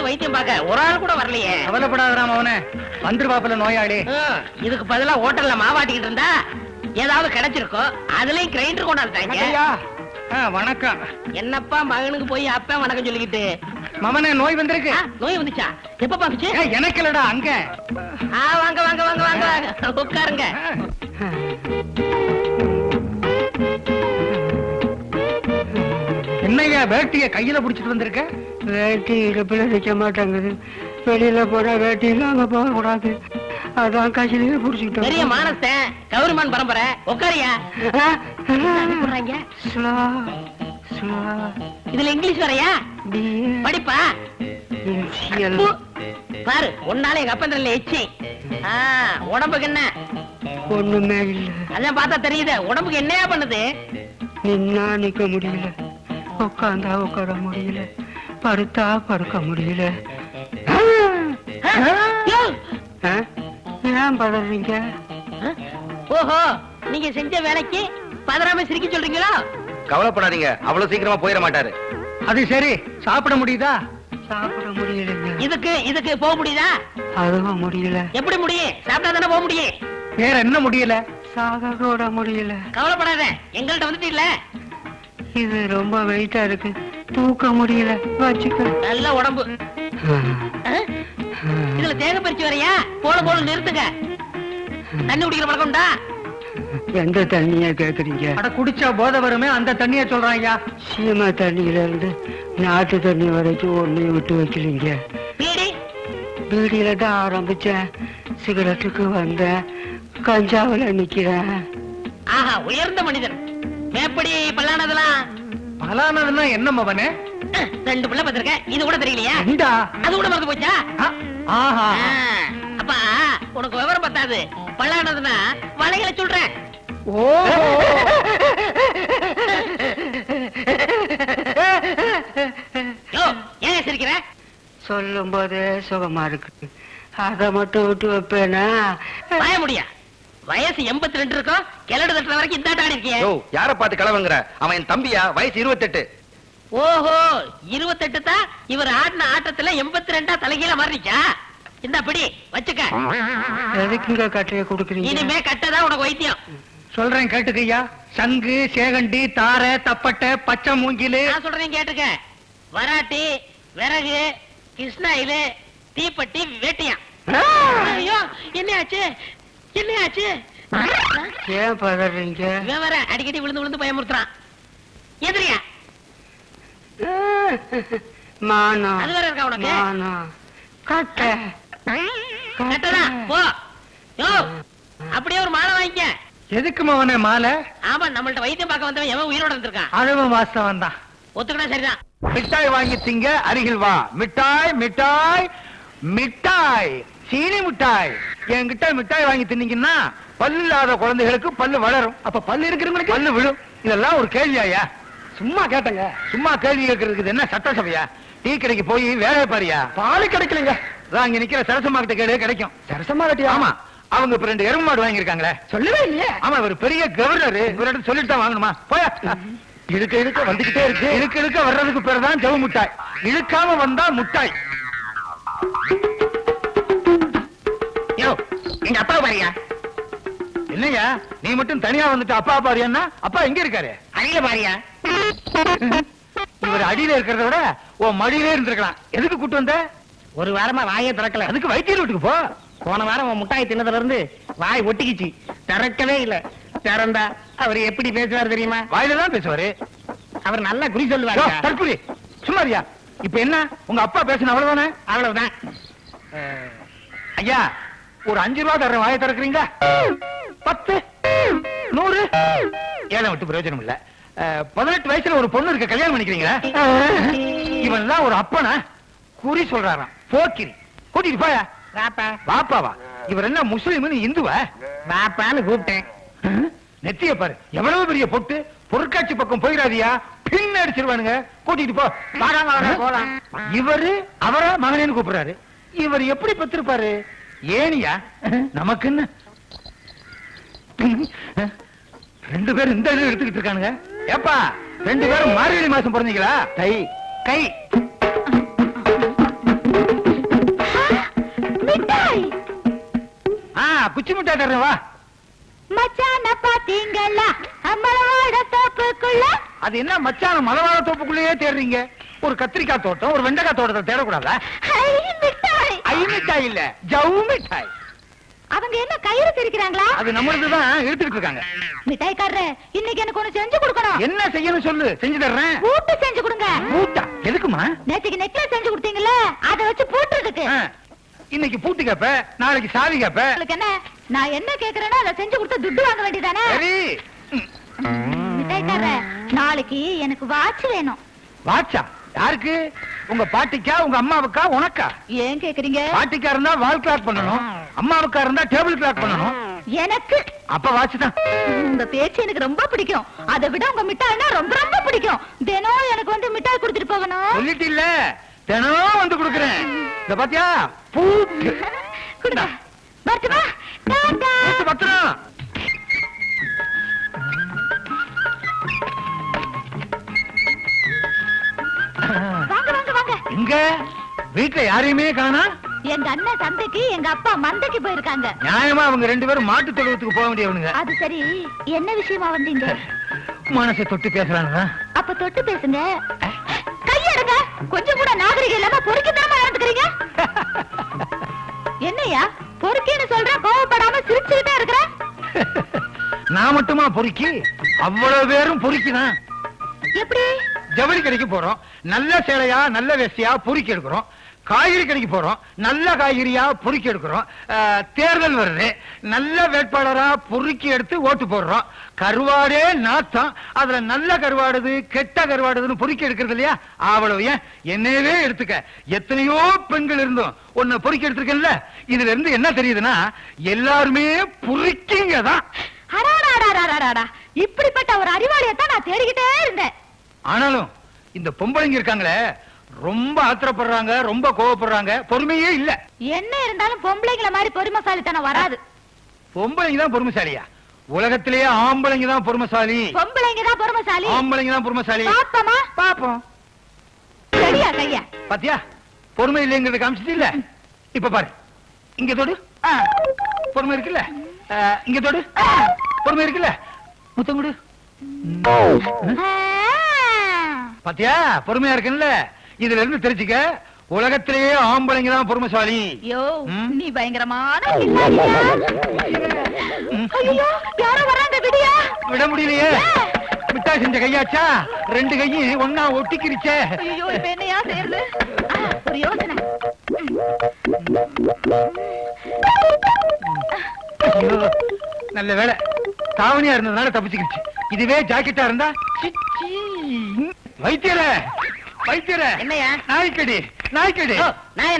வைத்தியம் பார்க்க ஒரு ஆள் கூட வரலையே. கவலைப்படாதராம அவனே வந்துருவாப்புல நோயாளி. இதுக்கு பதிலா ஹோட்டல்ல மாவாட்டிக்கிட்டு இருந்தா ஏதாவது கிடைச்சிருக்கும். அதுலயும் கிரைண்டர் கொண்டாந்துட்டாங்க. வணக்கம். என்னப்பா மகனுக்கு போய் அப்பா வணக்கம் சொல்லிக்கிட்டு. மவனே நோய் வந்திருக்கு. நோய் வந்துச்சா? எப்ப பாக்குச்சு? எனக்கு இல்லடா அங்க. வாங்க வாங்க வாங்க வாங்க உட்காருங்க. என்னையா வேட்டிய கையில புடிச்சிட்டு வந்திருக்க? வேட்டி இடுப்புல நிக்க மாட்டாங்குது. வெளியில போனா வேட்டி இல்லாம போக கூடாது. அதான் கையிலேயே புடிச்சுக்கிட்டோம். பெரிய மானஸ்தன் கௌரிமான் பரம்பரை. உட்காரியா. இதுல இங்கிலீஷ் வரையா? படிப்பா பாரு. உன்னால எங்க அப்பந்தல எச்சி. உடம்புக்கு என்ன? ஒண்ணுமே இல்ல. அதான் பார்த்தா தெரியுது. உடம்புக்கு என்னையா பண்ணுது? நின்னா நிக்க முடியல, உட்காந்தா உட்கார முடியல, படுத்தா படுக்க முடியல. ஏன் பதறீங்க? ஓஹோ, நீங்க செஞ்ச வேலைக்கு பதறாம சிரிக்க சொல்றீங்களா? கவலைப்படாதீங்க, அவ்வளவு சீக்கிரமா போயிட மாட்டாரு. அது சரி, சாப்பிட முடியுதா? சாப்பிட முடியலைங்க. இதுக்கு போக முடியுதா? அதுவும் முடியல. எப்படி முடியும்? சாப்பிட்டா தானே போக முடியும். வேற என்ன முடியல? சாக கூட முடியல. கவலைப்படாத, எங்கள்கிட்ட வந்துட்டு இல்ல. இது ரொம்ப வெயிட்டா இருக்கு, தூக்க முடியல. வச்சுக்க. நல்ல உடம்பு. இதுல தேங்க பறிச்சு வரையா? போல நிறுத்துங்க. தண்ணி குடிக்கிற பழக்கம் உண்டா? எந்த தண்ணிய கேக்குறீங்க? அட குடிச்சா போதை வருமே, அந்த தண்ணிய சொல்றாங்க. சீமா தண்ணியில இருந்து நாட்டு தண்ணி வரைக்கும் ஒன்னையும் விட்டு வைக்கலீங்க. பீடி பீடியில தான் ஆரம்பிச்சேன், சிகரெட்டுக்கு வந்தேன், கஞ்சாவில நிக்கிறேன். ஆஹா, உயர்ந்த மனிதன். எப்படி பல்லானதெல்லாம்? பலானதுன்னா என்ன மவனே? 2 பிள்ளை பத்திருக்க, இது கூட தெரியலையா? அது கூட மறந்து போச்சா? ஆஹா. அப்பா உனக்கு விவரம் பத்தாது. பல்லானதுன்னா வளைகளை சொல்றேன். ஓ, ஏன் சிரிக்கிற? சொல்லும் போதே சுகமா இருக்கு, அதை மட்டும் விட்டு வைப்பேனா? வாய முடியா? வயசு 82 இருக்கும், கிளடு தட்டுற வரைக்கும் இந்த ஆடி இருக்கிய. யார பார்த்து கிளவுங்கிற? அவன் என் தம்பியா, வயசு 28. ஓஹோ, 28 தான். இவர் ஆடின ஆட்டத்துல 82 தலைகீழ மாறிச்சா? இந்த படி வச்சுக்க. எதுக்குங்க கட்டைய கொடுக்குறீங்க? இனிமே கட்டதான் உனக்கு வைத்தியம். சொல்றேன் கேட்டுக்கையா. சங்கு, சேகண்டி, தாரை, தப்பட்டை, பச்சை மூங்கிலு. நான் சொல்றேன் கேட்டுக்க. வராட்டி, விறகு, கிருஷ்ணாயிலு, தீப்பட்டி, வேட்டியா. ஐயோ, என்னையாச்சு? ஏன் பதறீங்க? வேற அடிக்கடி விழுந்து பயமுறுத்துறான். எதிரியா? மானம். அது வேற இருக்கா உனக்கு? மானம். கட்டதான் போ. அப்படியே ஒரு மாலை வாங்கிக்க. எதுக்கு மவனே மாலை? ஆமா, நம்மள்ட்ட வைத்தியம் பார்க்க வந்தவன் எவன் உயிரோட இருந்திருக்கான். அதுவும் வாஸ்தவம் தான். ஒத்துக்கிட்டா சரிதான். மிட்டாய் வாங்கி திங்க அருகில் வா. மிட்டாய் மிட்டாய் மிட்டாய், சீனி மிட்டாய். என்கிட்ட மிட்டாய் வாங்கி தின்னீங்கன்னா பல்லு இல்லாத குழந்தைகளுக்கு பல்லு வளரும். அப்ப பல்லு இருக்கிறவங்களுக்கு பல்லு விழும். இதெல்லாம் ஒரு கேள்வியாயா? சும்மா கேட்டங்க. சும்மா கேள்வி கேட்கறதுக்கு என்ன சட்டசபையா? டீ கடைக்கு போய் வேலையை பாரியா. பாலு கிடைக்கலங்க. அங்க நிக்கிற சரசம்மா கிட்ட கேடு கிடைக்கும். சரசம்மா கிட்ட? ஆமா, அவங்க இப்ப 2 எருமை மாடு வாங்கிருக்காங்களே. சொல்லவே இல்லையே. ஆமா, ஒரு பெரிய கவர்னர் இவர்கிட்ட சொல்லிட்டு தான் வாங்கணுமா? போயா. இழுக்க வந்துகிட்டே இருக்கு. இழுக்க வர்றதுக்கு பேர் தான் ஜவு முட்டாய். இழுக்காம வந்தா முட்டாய். எங்க அப்பா பாரியா? என்னையா நீ மட்டும் தனியா வந்துட்டு அப்பா பாரியா? அப்பா எங்க இருக்காரு? அடியில பாரியா? இவர் அடியில இருக்கிறத விட உன் மடியிலே இருந்திருக்கலாம். எதுக்கு கூட்டு வந்த? ஒரு வாரமா வாயே திறக்கல. அதுக்கு வைத்தியர் வீட்டுக்கு போ. போன வாரம் உன் முட்டாய் தின்னதுல இருந்து வாய் ஒட்டிக்கிச்சு, திறக்கவே இல்ல. திறந்தா அவர் எப்படி பேசுவார் தெரியுமா? வாயில தான் பேசுவாரு. அவர் நல்லா குறி சொல்லுவாரு. தற்குறி சும்மாரியா? இப்ப என்ன உங்க அப்பா பேசுன அவ்வளவுதானே? அவ்வளவுதான். ஐயா, ஒரு 5 ரூபா தர்ற வாயை திறக்கிறீங்க. 10 100 ஏழை விட்டு பிரயோஜனம் இல்ல. 18 வயசுல ஒரு பொண்ணு இருக்க, கல்யாணம் பண்ணிக்கிறீங்களா? இவன் தான் ஒரு அப்பனா? குறி சொல்றாராம். போக்கிரி. கூட்டிட்டு போயா. வாப்பாவா? இவர் என்ன முஸ்லீம் இந்துவா? வாப்பான்னு கூப்பிட்டேன். நெத்திய பாரு, எவ்வளவு பெரிய பொட்டு. பொருட்காட்சி பக்கம் போயிடாதியா, பின் அடிச்சிருவானுங்க. கூட்டிட்டு போ. போலாம். இவரு அவரா மகனேன்னு கூப்பிடுறாரு. இவர் எப்படி பெற்றிருப்பாரு? ஏனியா நமக்கு என்ன? ரெண்டு பேரும் இந்த எடுத்துக்கிட்டு இருக்கானுங்க. ஏப்பா, ரெண்டு பேரும் மார்கழி மாசம் பிறந்தீங்களா? கை கை குச்சி மிட்டாய் தர்றேன் வா. மச்சான பாத்தீங்களா மலவாட தோப்புக்குள்ள? அது என்ன மச்சான மலவாட தோப்புக்குள்ளேயே தேடுறீங்க? ஒரு கத்திரிக்காய் தோட்டம், ஒரு வெண்டைக்காய் தோட்டத்தை தேடக்கூடாதா? ஐ மிட்டாய் இல்ல, ஜவு மிட்டாய். அவங்க என்ன கயிறு திரிக்கிறாங்களா? அது நம்மளதுதான் எடுத்துக்கிட்டு இருக்காங்க. மிட்டாய்க்காரரே, இன்னைக்கு எனக்கு ஒண்ணு செஞ்சு கொடுக்கணும். என்ன செய்யணும் சொல்லு, செஞ்சு தர்றேன். பூட்டு செஞ்சு கொடுங்க. பூட்டா? எதுக்குமா? நேத்துக்கு நெக்லஸ் செஞ்சு கொடுத்தீங்கல்ல, அதை வச்சு பூட்டுறதுக்கு. இன்னைக்கு பூட்டு கேப்ப, நாளைக்கு சாவி கேப்ப. உங்களுக்கு என்ன? நான் என்ன கேக்குறேனோ அதை செஞ்சு கொடுத்து துட்டு வாங்க வேண்டியதானே? சரி. மிட்டாய்க்காரரே, நாளைக்கு எனக்கு வாட்ச் வேணும். வாட்சா? யாருக்கு? உங்க பாட்டிக்கா, உங்க அம்மாவுக்கா, உனக்கா? ஏன் கேக்குறீங்க? பாட்டிக்கா இருந்தா வால் கிளாக் பண்ணணும், அம்மாவுக்கா இருந்தா டேபிள் கிளாக் பண்ணணும். எனக்கு அப்ப வாட்ச் தான். உங்க பேச்சு எனக்கு ரொம்ப பிடிக்கும். அதை விட உங்க மிட்டாய்னா ரொம்ப ரொம்ப பிடிக்கும். தினம் எனக்கு வந்து மிட்டாய் கொடுத்துட்டு போகணும். சொல்லிட்டு இல்ல, தினம் வந்து கொடுக்குறேன். இந்த பாத்தியா பூட்டு கொடுங்க. வரட்டுமா? டாடா. பூட்டு பத்திரம். வாங்க வாங்க வாங்க. எங்க வீட்டுல யாரையுமே காணா? எங்க அண்ணன் சந்தைக்கு, எங்க அப்பா மந்தைக்கு போயிருக்காங்க. நியாயமா அவங்க ரெண்டு பேரும் மாட்டு தொழுவத்துக்கு போக வேண்டியவனுங்க. அது சரி, என்ன விஷயமா வந்தீங்க? மனசை தொட்டு பேசுறாங்க. அப்ப தொட்டு பேசுங்க. கையெடுங்க. கொஞ்சம் கூட நாகரிகம் இல்லாம பொறுக்கிதாம நடந்துக்கிறீங்க. என்னையா பொறுக்கின்னு சொல்ற, கோவப்படாம சிரிச்சுக்கிட்டே இருக்கிற? நான் மட்டுமா பொறுக்கி? அவ்வளவு பேரும் பொறுக்கிதான். எப்படி? ஜவுளி கடைக்கு போறோம், நல்ல சேலையா நல்ல வேஷ்டியா பொறுக்கி எடுக்கிறோம். காய்கறி கடைக்கு போறோம், நல்ல காய்கறியா பொறுக்கி எடுக்கிறோம். தேர்தல் வருது, நல்ல வேட்பாளரா பொறுக்கி எடுத்து ஓட்டு போடுறோம். கருவாடே நாத்தம், அதுல நல்ல கருவாடுது கெட்ட கருவாடுதுன்னு பொறுக்கி எடுக்கிறது இல்லையா? அவ்வளவு. ஏன் என்னவே எடுத்துக்க, எத்தனையோ பெண்கள் இருந்தோம் உன்னை பொறுக்கி எடுத்திருக்கேன்ல. இதுல இருந்து என்ன தெரியுதுன்னா, எல்லாருமே பொறுக்கிங்க தான். இப்படிப்பட்ட ஒரு அறிவாளியத்தான் நான் தேடிக்கிட்டே இருந்தேன். ஆனாலும் இந்த பொம்பளைங்க இருக்காங்களே, ரொம்ப ஆத்திரப்படுறாங்க, ரொம்ப கோவப்படுறாங்க, பொறுமையே இல்ல. என்ன இருந்தாலும் பொம்பளைங்கள மாதிரி பொறுமைசாலித்தனம் வராது. பொம்பளைங்க தான் பொறுமைசாலியா? உலகத்திலேயே ஆம்பளைங்க தான் பொறுமைசாலி. பொம்பளைங்க தான் பொறுமைசாலி. ஆம்பளைங்க தான் பொறுமைசாலி. பாப்பமா பாப்போம். சரியா கையா? பாத்தியா, பொறுமை இல்லைங்கிறத காமிச்சிட்டு இல்ல. இப்ப பாரு, இங்க தொடு. பொறுமை இருக்குல்ல? இங்க தொடு. பொறுமை இருக்குல்ல? முத்தம் கொடு. பாத்தியா, பொறுமையா இருக்குல்ல? இதுல இருந்து தெரிஞ்சுக்க, உலகத்திலேயே ஆம்பளைங்க தான் பொறுமைசாலி. யோ, நீ பயங்கரமான ஐயோ, யாரோ வராங்க, விடியா? விட முடியலையே. மிட்டாய் செஞ்ச கையாச்சா, ரெண்டு கையும் ஒன்னா ஒட்டிக்கிருச்சே. ஐயோ, இப்ப என்னையா செய்யறது? ஒரு யோசனை. நல்ல வேலை, தாவணியா இருந்ததுனால தப்பிச்சுக்கிச்சு. இதுவே ஜாக்கெட்டா இருந்தா. வைத்தியர வைத்தியர, என்னையா? நாய்க்கடி நாய்க்கடி.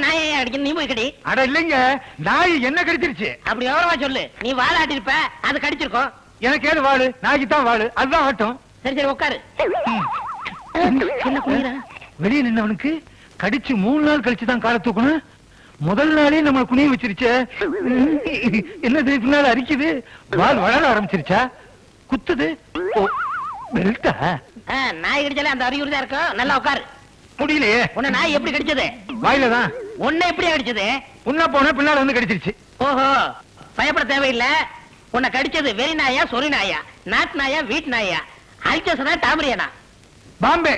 நாயை அடிக்கணும், நீ போய் கடி. அட இல்லைங்க, நாய் என்ன கடிச்சிருச்சு. அப்படி விவரமா சொல்லு. நீ வாழ ஆட்டிருப்ப, அது கடிச்சிருக்கோம். எனக்கு ஏது வாழு, நாய்க்கு தான் வாழு, அதுதான் ஆட்டம். சரி சரி உட்காரு. வெளியே நின்னவனுக்கு கடிச்சு 3 நாள் கழிச்சு தான் காலை தூக்கணும். முதல் நாளே நம்ம குனிய வச்சிருச்ச. என்னது பின்னால அரிக்குது? வால் வளர ஆரம்பிச்சிருச்சா? குத்துது? பெல்ட்டா? நாய் கடிச்சாலே அந்த அறிகுறி தான் இருக்கும். நல்லா உட்காரு. முடியலையே. உன்னை நாய் எப்படி கடிச்சது? வாயில தான். உன்னை எப்படி கடிச்சது? உன்ன போன பின்னால வந்து கடிச்சிருச்சு. ஓஹோ, பயப்பட தேவையில்லை. உன்னை கடிச்சது வெறி நாயா, சொறி நாயா, நாட்டு நாயா, வீட்டு நாயா, அல்சசனா, டாமரியானா? பாம்பே.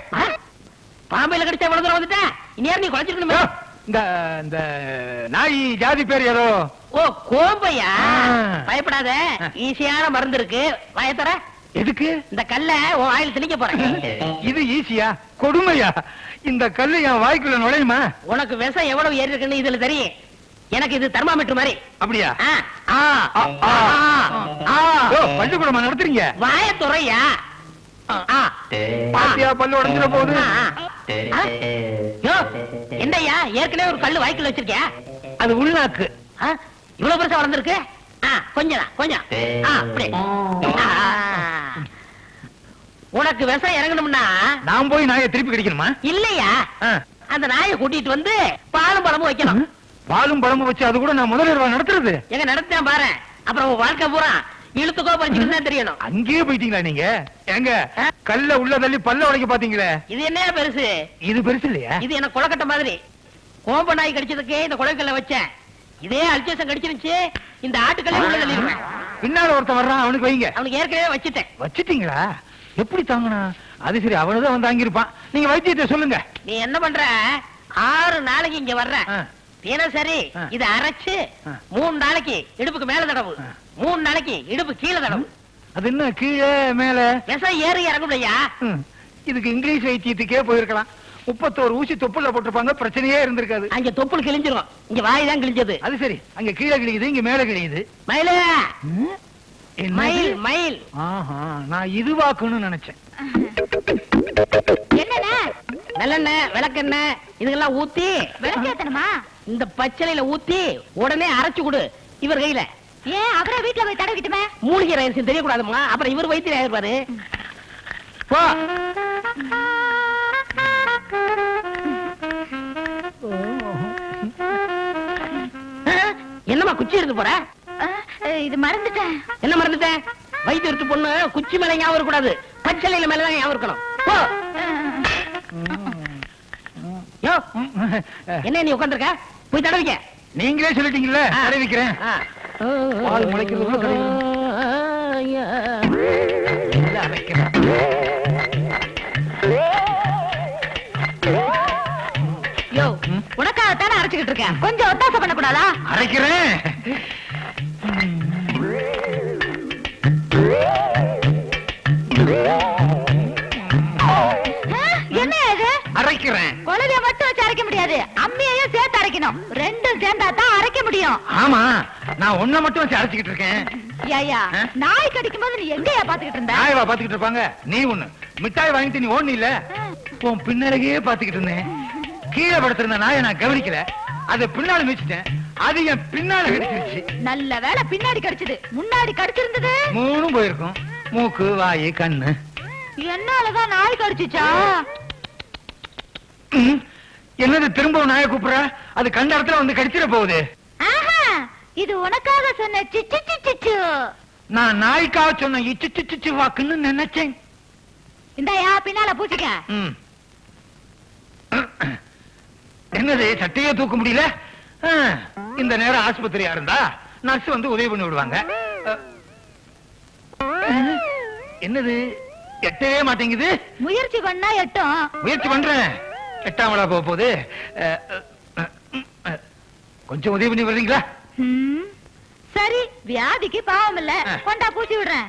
பாம்பையில கடிச்சா இவ்வளவு தூரம் வந்துட்டேன். இனி நீ குறைச்சிருக்கணுமே. இந்த நாய் ஜாதி பேர் ஏதோ. ஓ, கோம்பையா? பயப்படாத, ஈஸியான மருந்து இருக்கு. வாயத்தர. எதுக்கு? இந்த கல்ல உன் வாயில திணிக்க போறேன். இது ஈஸியா? கொடுமையா? இந்த கல்லு என் வாய்க்குள்ள நுழையுமா? உனக்கு விஷம் எவ்வளவு ஏறி இருக்குன்னு இதுல தெரியும். எனக்கு இது தெர்மாமீட்டர் மாதிரி. அப்படியா? பள்ளிக்கூடமா நடத்துறீங்க? வாய துறையா? பாத்தியா, பல்லு உடைஞ்சிட போகுது. என்னையா, ஏற்கனவே ஒரு கல்லு வாய்க்குள்ள வச்சிருக்கியா? அது உள்நாக்கு. இவ்வளவு பெருசா வளர்ந்துருக்கு. கொஞ்சம் கொஞ்சம். உனக்கு விஷம் இறங்கணும்னா நான் போய் நாயை திருப்பி கிடைக்கணுமா? இல்லையா, அந்த நாயை கூட்டிட்டு வந்து பாலும் பழமும் வைக்கணும். பாலும் பழமும் வச்சு அது கூட நான் முதலிரவா நடத்துறது? எங்க நடத்தான் பாரு, அப்புறம் உன் வாழ்க்கை பூரா இழுத்துக்கோ பறிச்சுட்டு தான் தெரியணும். அங்கேயே போயிட்டீங்களா நீங்க? எங்க கல்ல உள்ள தள்ளி பல்ல உடைக்க பாத்தீங்களே? இது என்ன பெருசு? இது பெருசு இல்லையா? இது என்ன கொலக்கட்டை மாதிரி. கோம்ப நாய் கடிச்சதுக்கு இந்த கொலைக்கல்ல வச்சேன். இதே அல்சேஷன் கடிச்சிருந்துச்சு, இந்த ஆட்டுக்கல்ல உள்ள தள்ளிடுவேன். பின்னால ஒருத்தன் வர்றான், அவனுக்கு வைங்க. அவனுக்கு ஏற்கனவே வச்சுட்டேன். வச்சிட்டீங்களா? எப்படி தாங்கனா? அது சரி, அவனதான் வந்து தாங்கிருப்பான். நீங்க வைத்தியத்தை சொல்லுங்க. நீ என்ன பண்ற, 6 நாளைக்கு இங்க வர்ற, தினசரி இதை அரைச்சு 3 நாளைக்கு இடுப்புக்கு மேல தடவு, 3 நாளைக்கு இடுப்பு கீழே தடவு. அது என்ன கீழே மேல? விஷம் ஏறி இறங்கும்லையா? இதுக்கு இங்கிலீஷ் வைத்தியத்துக்கே போயிருக்கலாம். 31 ஊசி தொப்புல போட்டிருப்பாங்க, பிரச்சனையே இருந்திருக்காது. அங்க தொப்புள் கிழிஞ்சிரும், இங்க வாய் தான் கிழிஞ்சது. அது சரி, அங்க கீழே கிழியுது, இங்க மேல கிழியுது. மயில மயில் மயில். நான் இதுவாக்கணும்னு நினைச்சேன். என்னண்ணே? நல்லெண்ணெய் விளக்கெண்ணெய் இதெல்லாம் ஊத்தி விளக்கேத்தணுமா? இந்த பச்சளையில ஊத்தி உடனே அரைச்சு கொடு இவர் கையில. ஏன் அவரே வீட்டுல போய் தடவிட்டுமே? மூலிகை ரகசியம் தெரியக்கூடாதுமா, அப்புறம் இவர் வைத்தியர் ஆயிருப்பாரு. போ. என்னம்மா குச்சி எடுத்து போற? இது மறந்துட்டேன். என்ன மறந்துட்டேன்? வைத்தியருக்கு பொண்ணு குச்சி மேல ஞாபகம் இருக்கக்கூடாது, பச்சளையில மேலதான் ஞாபகம் இருக்கணும். போ. யோ, என்ன நீ உட்கார்ந்திருக்க? போய் தடவிக்க. நீங்களே சொல்லிட்டீங்கல்ல, தடவிக்கிறேன். பால் முளைக்கிறதுக்குள்ள தடவி. யோ, உனக்காகத்தானே அரைச்சுக்கிட்டு இருக்கேன், கொஞ்சம் ஒத்தாசை பண்ணக்கூடாதா? அரைக்கிறேன். என்ன இது? அரைக்கிறேன். குழந்தைய மட்டும் வச்சு அரைக்க முடியாது, அம்மியையும் சேர்த்து அரைக்கணும். ரெண்டும் சேர்ந்தா தான் அரைக்க முடியும். ஆமா, நான் ஒன்ன மட்டும் வச்சு அரைச்சுக்கிட்டு இருக்கேன். ஐயா, நாய் கடிக்கும் போது நீ எங்கயா பாத்துக்கிட்டு இருந்த? நாயவா பாத்துக்கிட்டு இருப்பாங்க? நீ ஒண்ணு மிட்டாய் வாங்கிட்டு நீ ஓடணும் இல்ல, உன் பின்னழகையே பாத்துக்கிட்டு இருந்தேன். கீழே படுத்திருந்த நாயை நான் கவனிக்கல, அதை பின்னால மிச்சிட்டேன், அது என் பின்னால கடிச்சிருச்சு. நல்ல வேலை பின்னாடி கடிச்சது, முன்னாடி கடிச்சிருந்தது 3 போயிருக்கும். மூக்கு, வாய், கண்ணு. என்னாலதான் நாய் கடிச்சுச்சா? என்னது திரும்பவும் நாயை கூப்பிடுற? அது கண்ட இடத்துல வந்து கடிச்சிட போகுது. இது உனக்காக சொன்ன சிச்சு சிச்சு. நான் நாய்க்காக சொன்ன இச்சு சிச்சு வாக்குன்னு நினைச்சேன். இந்தாயா பின்னால பூச்சிக்க. என்னது சட்டையே தூக்க முடியல? இந்த நேரம் ஆஸ்பத்திரியா இருந்தா நர்ஸ் வந்து உதவி பண்ணி விடுவாங்க. என்னது எட்டவே மாட்டேங்குது? முயற்சி பண்ணா எட்டும். முயற்சி பண்றேன், எட்டாமலா போகுது. கொஞ்சம் உதவி பண்ணி வர்றீங்களா? சரி, வியாதிக்கு பாவம் இல்ல, கொண்டா பூச்சி விடுறேன்.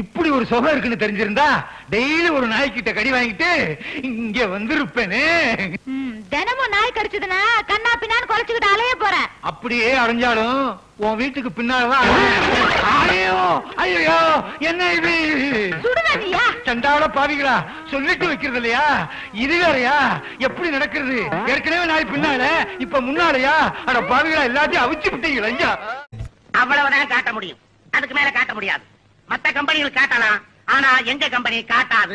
இப்படி ஒரு சுகம் இருக்குன்னு தெரிஞ்சிருந்தா டெய்லி ஒரு நாய்கிட்ட கடி வாங்கிட்டு இங்க வந்திருப்பேனே. தினமும் நாய் கடிச்சதுன்னா கண்ணா பின்னான்னு குலைச்சுக்கிட்டு அலைய போறேன். அப்படியே அடைஞ்சாலும் உன் வீட்டுக்கு பின்னாலதான். ஐயோ, என்ன இது? சுடுவேனியா? சண்டால பாவிகளா, சொல்லிட்டு வைக்கிறது இல்லையா? இது வேறையா? எப்படி நடக்கிறது? ஏற்கனவே நாய் பின்னால, இப்ப முன்னாலயா? அட பாவிகளா, எல்லாத்தையும் அவிச்சு விட்டீங்களா ஐயா? அவ்வளவுதான் காட்ட முடியும், அதுக்கு மேல காட்ட முடியாது. மத்த கம்பெனிகள் காட்டலாம், ஆனா எங்க கம்பெனி காட்டாது.